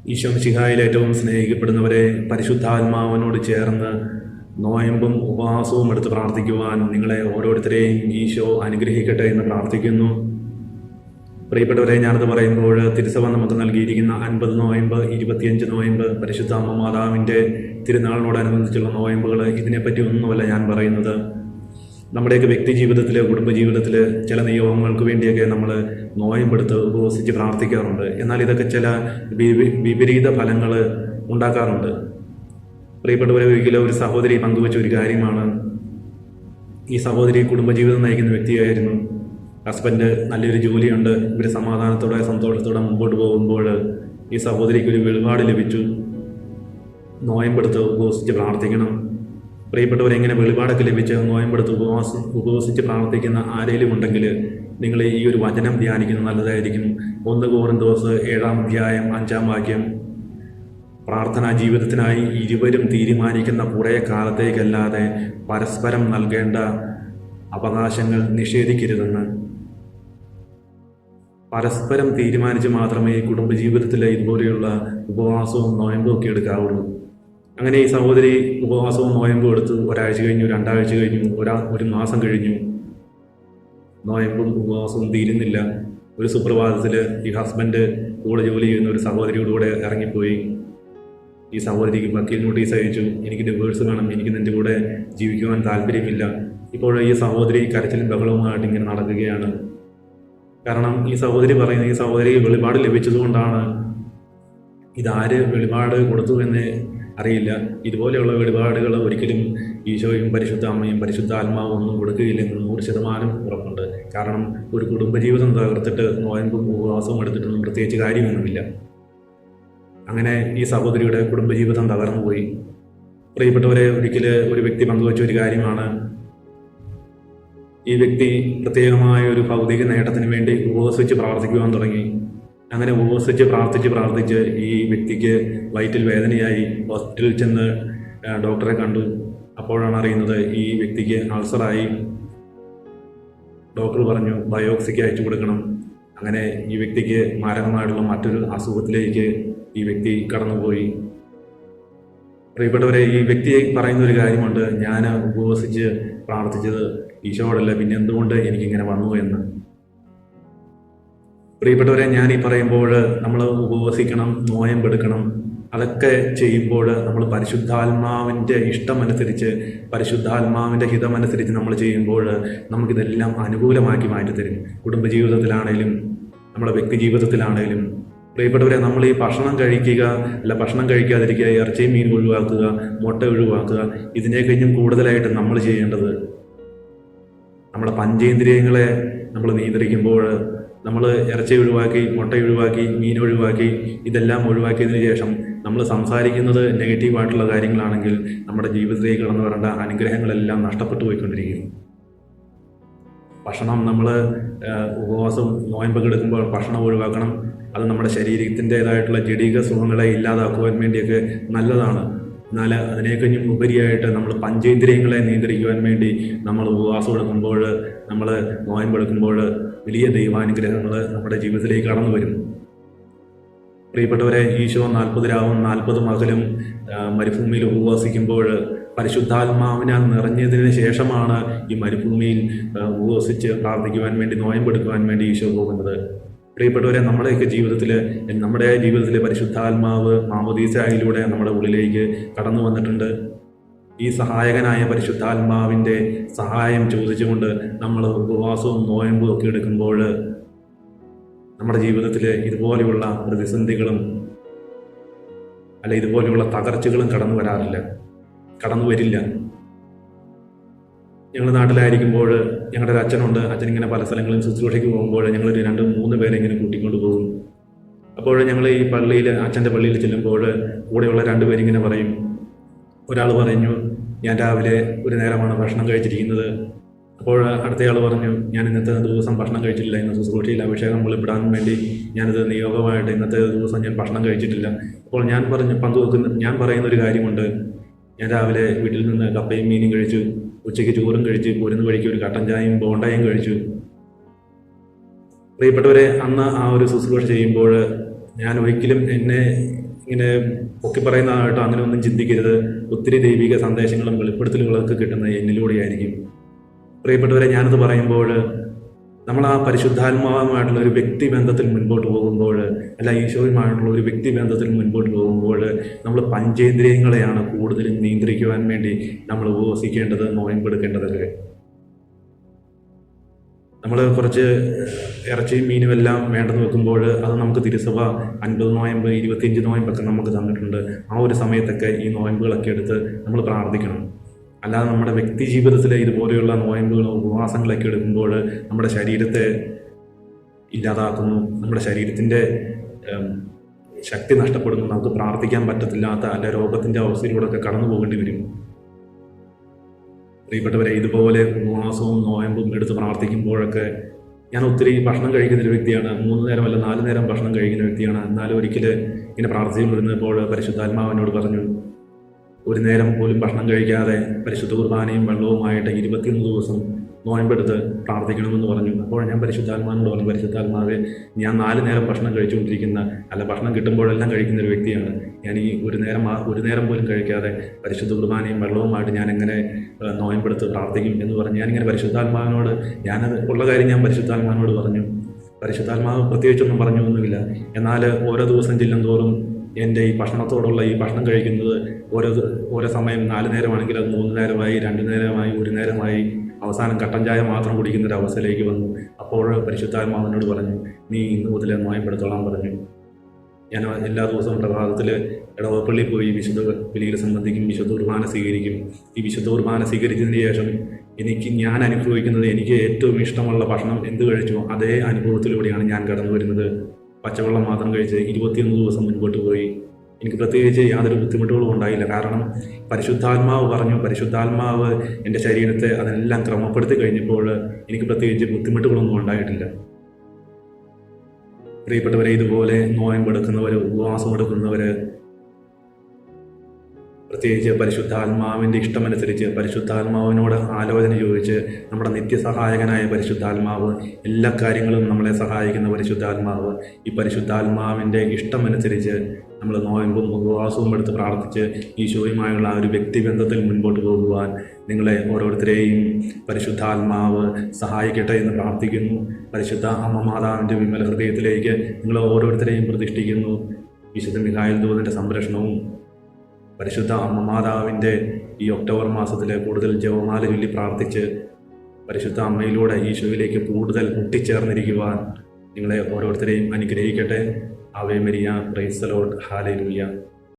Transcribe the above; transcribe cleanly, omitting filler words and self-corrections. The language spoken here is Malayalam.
ഈശോ മിശിഹായിൽ ഏറ്റവും സ്നേഹിക്കപ്പെടുന്നവരെ, പരിശുദ്ധാത്മാവിനോട് ചേർന്ന് നോയമ്പും ഉപവാസവും എടുത്ത് പ്രാർത്ഥിക്കുവാൻ നിങ്ങളെ ഓരോരുത്തരെയും ഈശോ അനുഗ്രഹിക്കട്ടെ എന്ന് പ്രാർത്ഥിക്കുന്നു. പ്രിയപ്പെട്ടവരെ, ഞാനത് പറയുമ്പോൾ തിരുസഭ നമുക്ക് നൽകിയിരിക്കുന്ന 50 നോയമ്പ്, 25 നോയമ്പ്, പരിശുദ്ധ അമ്മ മാതാവിൻ്റെ തിരുനാളിനോടനുബന്ധിച്ചുള്ള നോയമ്പുകൾ, ഇതിനെപ്പറ്റി ഒന്നുമല്ല ഞാൻ പറയുന്നത്. നമ്മുടെയൊക്കെ വ്യക്തി ജീവിതത്തിൽ, കുടുംബജീവിതത്തിൽ ചില നിയോഗങ്ങൾക്ക് വേണ്ടിയൊക്കെ നമ്മൾ നോയമ്പെടുത്ത് ഉപവസിച്ച് പ്രാർത്ഥിക്കാറുണ്ട്. എന്നാൽ ഇതൊക്കെ ചില വിപരീത ഫലങ്ങൾ ഉണ്ടാക്കാറുണ്ട്. പ്രിയപ്പെട്ടവരെ, ഒരിക്കലും ഒരു സഹോദരി പങ്കുവച്ച ഒരു കാര്യമാണ്. ഈ സഹോദരി കുടുംബജീവിതം നയിക്കുന്ന വ്യക്തിയായിരുന്നു. ഹസ്ബൻഡ് നല്ലൊരു ജോലിയുണ്ട്, ഇവർ സമാധാനത്തോടെ സന്തോഷത്തോടെ മുമ്പോട്ട് പോകുമ്പോൾ ഈ സഹോദരിക്ക് ഒരു വെളിപാട് ലഭിച്ചു. നോയമ്പെടുത്ത് ഉപവസിച്ച് പ്രാർത്ഥിക്കണം. പ്രിയപ്പെട്ടവരെങ്ങനെ വെളിപാടൊക്കെ ലഭിച്ച് നോയമ്പെടുത്ത് ഉപവസിച്ച് പ്രാർത്ഥിക്കുന്ന ആരെങ്കിലും ഉണ്ടെങ്കിൽ നിങ്ങൾ ഈ ഒരു വചനം ധ്യാനിക്കുന്നത് നല്ലതായിരിക്കും. 1 കൊരിന്ത്യർ 7-ാം അധ്യായം 5-ാം വാക്യം, പ്രാർത്ഥനാ ജീവിതത്തിനായി ഇരുവരും തീരുമാനിക്കുന്ന കുറേ കാലത്തേക്കല്ലാതെ പരസ്പരം നൽകേണ്ട അവകാശങ്ങൾ നിഷേധിക്കരുതെന്ന്. പരസ്പരം തീരുമാനിച്ച് മാത്രമേ കുടുംബജീവിതത്തിൽ ഇതുപോലെയുള്ള ഉപവാസവും നോയമ്പും ഒക്കെ എടുക്കാവുള്ളൂ. അങ്ങനെ ഈ സഹോദരി ഉപവാസവും നോയമ്പും എടുത്ത് ഒരാഴ്ച കഴിഞ്ഞു, 2 ആഴ്ച കഴിഞ്ഞു, ഒരു മാസം കഴിഞ്ഞു. നോയമ്പും ഉപവാസവും തീരുന്നില്ല. ഒരു സുപ്രഭാതത്തിൽ ഈ ഹസ്ബൻഡ് കൂടെ ജോലി ചെയ്യുന്ന ഒരു സഹോദരിയോട് കൂടെ ഇറങ്ങിപ്പോയി. ഈ സഹോദരിക്ക് വക്കീൽ നോട്ടീസ് അയച്ചു, എനിക്ക് ഡിവോഴ്സ് വേണം, എനിക്ക് നിൻ്റെ കൂടെ ജീവിക്കുവാൻ താല്പര്യമില്ല. ഇപ്പോൾ ഈ സഹോദരി കരച്ചിലും ബഹളവുമായിട്ട് ഇങ്ങനെ നടക്കുകയാണ്. കാരണം ഈ സഹോദരി പറയുന്നത്, ഈ സഹോദരിക്ക് വെളിപാട് ലഭിച്ചതുകൊണ്ടാണ്. ഇതാര് വെളിപാട് കൊടുത്തു എന്ന് അറിയില്ല. ഇതുപോലെയുള്ള വെളിപാടുകൾ ഒരിക്കലും ഈശോയും പരിശുദ്ധ അമ്മയും പരിശുദ്ധ ആത്മാവും ഒന്നും കൊടുക്കുകയില്ലെന്ന് 100% ഉറപ്പുണ്ട്. കാരണം ഒരു കുടുംബജീവിതം തകർത്തിട്ട് നോയമ്പും ഉപവാസവും എടുത്തിട്ടൊന്നും പ്രത്യേകിച്ച് കാര്യമൊന്നുമില്ല. അങ്ങനെ ഈ സഹോദരിയുടെ കുടുംബജീവിതം തകർന്നുപോയി. പ്രിയപ്പെട്ടവരെ, ഒരിക്കൽ ഒരു വ്യക്തി പങ്കുവച്ച ഒരു കാര്യമാണ്. ഈ വ്യക്തി പ്രത്യേകമായ ഒരു ഭൗതിക നേട്ടത്തിന് വേണ്ടി ഉപവസിച്ച് പ്രാർത്ഥിക്കുവാൻ തുടങ്ങി. അങ്ങനെ ഉപവസിച്ച് പ്രാർത്ഥിച്ച് ഈ വ്യക്തിക്ക് വയറ്റിൽ വേദനയായി. ഹോസ്പിറ്റലിൽ ചെന്ന് ഡോക്ടറെ കണ്ടു. അപ്പോഴാണ് അറിയുന്നത് ഈ വ്യക്തിക്ക് അൾസറായി. ഡോക്ടർ പറഞ്ഞു ബയോപ്സിക്ക് അയച്ചു കൊടുക്കണം. അങ്ങനെ ഈ വ്യക്തിക്ക് മാരകമായിട്ടുള്ള മറ്റൊരു അസുഖത്തിലേക്ക് ഈ വ്യക്തി കടന്നുപോയി. പ്രിയപ്പെട്ടവരെ, ഈ വ്യക്തി പറയുന്ന ഒരു കാര്യമുണ്ട്, ഞാൻ ഉപവസിച്ച് പ്രാർത്ഥിച്ചത് ഈശോയോടല്ല, പിന്നെ എന്തുകൊണ്ട് എനിക്കിങ്ങനെ വന്നു എന്ന്. പ്രിയപ്പെട്ടവരെ, ഞാൻ ഈ പറയുമ്പോൾ നമ്മൾ ഉപവസിക്കണം, നോയമ്പെടുക്കണം, അതൊക്കെ ചെയ്യുമ്പോൾ നമ്മൾ പരിശുദ്ധാത്മാവിൻ്റെ ഇഷ്ടമനുസരിച്ച്, പരിശുദ്ധാത്മാവിൻ്റെ ഹിതമനുസരിച്ച് നമ്മൾ ചെയ്യുമ്പോൾ നമുക്കിതെല്ലാം അനുകൂലമാക്കി മാറ്റിത്തരും. കുടുംബജീവിതത്തിലാണേലും നമ്മുടെ വ്യക്തി ജീവിതത്തിലാണേലും. പ്രിയപ്പെട്ടവരെ, നമ്മൾ ഈ ഭക്ഷണം കഴിക്കുക, അല്ല ഭക്ഷണം കഴിക്കാതിരിക്കുക, ഇറച്ചിയും മീൻ ഒഴിവാക്കുക, മുട്ട ഒഴിവാക്കുക, ഇതിനെ കഴിഞ്ഞും കൂടുതലായിട്ട് നമ്മൾ ചെയ്യേണ്ടത് നമ്മുടെ പഞ്ചേന്ദ്രിയങ്ങളെ നമ്മൾ നിയന്ത്രിക്കുമ്പോൾ, നമ്മൾ ഇറച്ചി ഒഴിവാക്കി, മുട്ട ഒഴിവാക്കി, മീൻ ഒഴിവാക്കി, ഇതെല്ലാം ഒഴിവാക്കിയതിന് ശേഷം നമ്മൾ സംസാരിക്കുന്നത് നെഗറ്റീവായിട്ടുള്ള കാര്യങ്ങളാണെങ്കിൽ നമ്മുടെ ജീവിതത്തിലേക്ക് കടന്നു വരേണ്ട അനുഗ്രഹങ്ങളെല്ലാം നഷ്ടപ്പെട്ടു പോയിക്കൊണ്ടിരിക്കും. ഭക്ഷണം നമ്മൾ ഉപവാസം നോയമ്പൊക്കെ എടുക്കുമ്പോൾ ഭക്ഷണം ഒഴിവാക്കണം. അത് നമ്മുടെ ശരീരത്തിൻ്റേതായിട്ടുള്ള ജഡിക സുഖങ്ങളെ ഇല്ലാതാക്കുവാൻ വേണ്ടിയൊക്കെ നല്ലതാണ്. എന്നാൽ അതിനേക്കഴിഞ്ഞും ഉപരിയായിട്ട് നമ്മൾ പഞ്ചേന്ദ്രിയങ്ങളെ നിയന്ത്രിക്കുവാൻ വേണ്ടി നമ്മൾ ഉപവാസം എടുക്കുമ്പോൾ, നമ്മൾ നോയമ്പെടുക്കുമ്പോൾ വലിയ ദൈവാനുഗ്രഹങ്ങൾ നമ്മുടെ ജീവിതത്തിലേക്ക് കടന്നു വരും. പ്രിയപ്പെട്ടവരെ, ഈശോ 40 രാവും 40 പകലും മരുഭൂമിയിൽ ഉപവസിക്കുമ്പോൾ പരിശുദ്ധാത്മാവിനാൽ നിറഞ്ഞതിന് ശേഷമാണ് ഈ മരുഭൂമിയിൽ ഉപവസിച്ച് പ്രാർത്ഥിക്കുവാൻ വേണ്ടി, നോയമ്പെടുക്കുവാൻ വേണ്ടി ഈശോ പോകുന്നത്. പ്രിയപ്പെട്ടവരെ, നമ്മുടെയൊക്കെ ജീവിതത്തിൽ പരിശുദ്ധാത്മാവ് മാമോദീസായിലൂടെ നമ്മുടെ ഉള്ളിലേക്ക് കടന്നു വന്നിട്ടുണ്ട്. ഈ സഹായകനായ പരിശുദ്ധാത്മാവിൻ്റെ സഹായം ചോദിച്ചുകൊണ്ട് നമ്മൾ ഉപവാസവും നോയമ്പും ഒക്കെ എടുക്കുമ്പോൾ നമ്മുടെ ജീവിതത്തിൽ ഇതുപോലെയുള്ള പ്രതിസന്ധികളും ഇതുപോലെയുള്ള തകർച്ചകളും കടന്നു വരില്ല. ഞങ്ങൾ നാട്ടിലായിരിക്കുമ്പോൾ ഞങ്ങളുടെ ഒരു അച്ഛനുണ്ട്. അച്ഛനിങ്ങനെ പല സ്ഥലങ്ങളിലും ശുശ്രൂഷയ്ക്ക് പോകുമ്പോൾ ഞങ്ങൾ 2-3 പേരെ ഇങ്ങനെ കൂട്ടിക്കൊണ്ട് പോകും. അപ്പോൾ ഞങ്ങൾ ഈ അച്ഛൻ്റെ പള്ളിയിൽ ചെല്ലുമ്പോൾ കൂടെയുള്ള 2 പേരിങ്ങനെ പറയും. ഒരാൾ പറഞ്ഞു, ഞാൻ രാവിലെ ഒരു നേരമാണ് ഭക്ഷണം കഴിച്ചിരിക്കുന്നത്. അപ്പോൾ അടുത്തയാൾ പറഞ്ഞു, ഞാൻ ഇന്നത്തെ ദിവസം ഭക്ഷണം കഴിച്ചിട്ടില്ല, ഇന്ന് ശുശ്രൂഷയിൽ അഭിഷേകം വെളിപ്പെടാൻ വേണ്ടി ഞാനിത് നിയോഗമായിട്ട് ഇന്നത്തെ ദിവസം ഞാൻ ഭക്ഷണം കഴിച്ചിട്ടില്ല. അപ്പോൾ ഞാൻ പറയുന്ന ഒരു കാര്യമുണ്ട്. ഞാൻ രാവിലെ വീട്ടിൽ നിന്ന് കപ്പയും മീനും കഴിച്ചു, ഉച്ചയ്ക്ക് ചോറും കഴിച്ച് പോരുന്ന വഴിക്ക് ഒരു കട്ടൻ ചായയും ബോണ്ടയും കഴിച്ചു. പ്രിയപ്പെട്ടവരെ, അന്ന് ആ ഒരു ശുശ്രൂഷ ചെയ്യുമ്പോൾ ഞാൻ ഒരിക്കലും എന്നെ ഇങ്ങനെ പൊക്കി പറയുന്നതായിട്ടോ അങ്ങനെ ഒന്നും ചിന്തിക്കരുത്. ഒത്തിരി ദൈവിക സന്ദേശങ്ങളും വെളിപ്പെടുത്തലുകളൊക്കെ കിട്ടുന്നത് എന്നിലൂടെയായിരിക്കും. പ്രിയപ്പെട്ടവരെ, ഞാനത് പറയുമ്പോൾ നമ്മൾ ആ പരിശുദ്ധാത്മാവുമായിട്ടുള്ള ഒരു വ്യക്തിബന്ധത്തിൽ മുൻപോട്ട് പോകുമ്പോൾ, അല്ല ഈശോയുമായിട്ടുള്ള ഒരു വ്യക്തിബന്ധത്തിൽ മുൻപോട്ട് പോകുമ്പോൾ നമ്മൾ പഞ്ചേന്ദ്രിയങ്ങളെയാണ് കൂടുതലും നിയന്ത്രിക്കുവാൻ വേണ്ടി നമ്മൾ ഉപവസിക്കേണ്ടത്, നോയമ്പെടുക്കേണ്ടതൊക്കെ. നമ്മൾ കുറച്ച് ഇറച്ചിയും മീനും എല്ലാം വേണ്ടെന്ന് വെക്കുമ്പോൾ അത് നമുക്ക് തിരുസഭ 50 നോയമ്പ് 25 നോയമ്പൊക്കെ നമുക്ക് തന്നിട്ടുണ്ട്. ആ ഒരു സമയത്തൊക്കെ ഈ നോയമ്പുകളൊക്കെ എടുത്ത് നമ്മൾ പ്രാർത്ഥിക്കണം. അല്ലാതെ നമ്മുടെ വ്യക്തി ജീവിതത്തിലെ ഇതുപോലെയുള്ള നോയമ്പുകളും ഉപവാസങ്ങളൊക്കെ എടുക്കുമ്പോൾ നമ്മുടെ ശരീരത്തെ ഇല്ലാതാക്കുന്നു, നമ്മുടെ ശരീരത്തിൻ്റെ ശക്തി നഷ്ടപ്പെടുന്നു, നമുക്ക് പ്രാർത്ഥിക്കാൻ പറ്റത്തില്ലാത്ത അല്ല രോഗത്തിൻ്റെ അവസ്ഥയിലൂടെയൊക്കെ കടന്നു പോകേണ്ടി വരും. പ്രിയപ്പെട്ടവരെ, ഇതുപോലെ ഉപവാസവും നോയമ്പും എടുത്ത് പ്രാർത്ഥിക്കുമ്പോഴൊക്കെ ഞാൻ ഒത്തിരി ഭക്ഷണം കഴിക്കുന്ന ഒരു വ്യക്തിയാണ്. 3 നേരം അല്ല 4 നേരം ഭക്ഷണം കഴിക്കുന്ന വ്യക്തിയാണ്. എന്നാലും ഒരിക്കൽ ഇങ്ങനെ പ്രാർത്ഥിച്ചുകൊണ്ടിരുന്നപ്പോൾ പരിശുദ്ധാത്മാവിനോട് പറഞ്ഞു, ഒരു നേരം പോലും ഭക്ഷണം കഴിക്കാതെ പരിശുദ്ധ കുർബാനയും വെള്ളവുമായിട്ട് 21 ദിവസം നോയമ്പെടുത്ത് പ്രാർത്ഥിക്കണമെന്ന് പറഞ്ഞു. അപ്പോൾ ഞാൻ പരിശുദ്ധാത്മാവിനോട് പറഞ്ഞു, പരിശുദ്ധാത്മാവെ, ഞാൻ 4 നേരം ഭക്ഷണം കഴിച്ചുകൊണ്ടിരിക്കുന്ന, അല്ല ഭക്ഷണം കിട്ടുമ്പോഴെല്ലാം കഴിക്കുന്ന ഒരു വ്യക്തിയാണ്. ഞാൻ ഈ ഒരു നേരം പോലും കഴിക്കാതെ പരിശുദ്ധ കുർബാനയും വെള്ളവുമായിട്ട് ഞാൻ എങ്ങനെ നോയമ്പെടുത്ത് പ്രാർത്ഥിക്കും എന്ന് പറഞ്ഞ് ഞാനിങ്ങനെ പരിശുദ്ധാത്മാവിനോട്, ഞാനത് ഉള്ള കാര്യം ഞാൻ പരിശുദ്ധാത്മാവിനോട് പറഞ്ഞു. പരിശുദ്ധാത്മാവ് പ്രത്യേകിച്ചൊന്നും പറഞ്ഞൊന്നുമില്ല. എന്നാൽ ഓരോ ദിവസം ചെല്ലും തോറും എൻ്റെ ഈ ഭക്ഷണത്തോടുള്ള ഈ ഭക്ഷണം കഴിക്കുന്നത് ഓരോ സമയം 4 നേരമാണെങ്കിൽ അത് 3 നേരമായി, 2 നേരമായി, 1 നേരമായി, അവസാനം കട്ടൻ ചായ മാത്രം കുടിക്കുന്നൊരു അവസ്ഥയിലേക്ക് വന്നു. അപ്പോൾ പരിശുദ്ധാത്മാവിനോട് പറഞ്ഞു, നീ ഇന്ന് മുതൽ നോയമ്പെടുത്തോളാൻ പറഞ്ഞു. ഞാൻ എല്ലാ ദിവസവും പ്രഭാതത്തിൽ ഇടവപ്പള്ളിയിൽ പോയി വിശുദ്ധ ബലിയിൽ സംബന്ധിക്കും, വിശുദ്ധ കുർബാന സ്വീകരിക്കും. ഈ വിശുദ്ധ കുർബാന സ്വീകരിച്ചതിന് ശേഷം ഞാൻ അനുഭവിക്കുന്നത്, എനിക്ക് ഏറ്റവും ഇഷ്ടമുള്ള ഭക്ഷണം എന്ത് കഴിച്ചോ അതേ അനുഭവത്തിലൂടെയാണ് ഞാൻ കടന്നു വരുന്നത്. പച്ചവെള്ളം മാത്രം കഴിച്ച് 21 ദിവസം മുൻപോട്ട് പോയി. എനിക്ക് പ്രത്യേകിച്ച് യാതൊരു ബുദ്ധിമുട്ടുകളും ഉണ്ടായില്ല. കാരണം പരിശുദ്ധാത്മാവ് പറഞ്ഞു, പരിശുദ്ധാത്മാവ് എൻ്റെ ശരീരത്തെ അതെല്ലാം ക്രമപ്പെടുത്തി കഴിഞ്ഞപ്പോൾ എനിക്ക് പ്രത്യേകിച്ച് ബുദ്ധിമുട്ടുകളൊന്നും ഉണ്ടായിട്ടില്ല. പ്രിയപ്പെട്ടവരെ, ഇതുപോലെ നോയമ്പെടുക്കുന്നവർ, ഉപവാസം എടുക്കുന്നവർ, പ്രത്യേകിച്ച് പരിശുദ്ധാത്മാവിൻ്റെ ഇഷ്ടമനുസരിച്ച് പരിശുദ്ധാത്മാവിനോട് ആലോചന ചോദിച്ച്, നമ്മുടെ നിത്യസഹായകനായ പരിശുദ്ധാത്മാവ്, എല്ലാ കാര്യങ്ങളും നമ്മളെ സഹായിക്കുന്ന പരിശുദ്ധാത്മാവ്, ഈ പരിശുദ്ധാത്മാവിൻ്റെ ഇഷ്ടമനുസരിച്ച് നമ്മൾ നോയമ്പും ഉപവാസവും എടുത്ത് പ്രാർത്ഥിച്ച് ഈശോയുമായുള്ള ആ ഒരു വ്യക്തിബന്ധത്തിൽ മുൻപോട്ട് പോകുവാൻ നിങ്ങളെ ഓരോരുത്തരെയും പരിശുദ്ധാത്മാവ് സഹായിക്കട്ടെ എന്ന് പ്രാർത്ഥിക്കുന്നു. പരിശുദ്ധ അമ്മ മാതാവിൻ്റെ വിമല ഹൃദയത്തിലേക്ക് നിങ്ങളെ ഓരോരുത്തരെയും പ്രതിഷ്ഠിക്കുന്നു. വിശുദ്ധ മിഖായേൽ ദൂതൻ്റെ സംരക്ഷണവും പരിശുദ്ധ അമ്മ മാതാവിൻ്റെ ഈ ഒക്ടോബർ മാസത്തിൽ കൂടുതൽ ജപമാല ചൊല്ലി പ്രാർത്ഥിച്ച് പരിശുദ്ധ അമ്മയിലൂടെ ഈശോയിലേക്ക് കൂടുതൽ മുട്ടിച്ചേർന്നിരിക്കുവാൻ നിങ്ങളെ ഓരോരുത്തരെയും അനുഗ്രഹിക്കട്ടെ. ആവേ മരിയ, പ്രൈസ് ദി ലോർഡ്, ഹല്ലേലൂയ.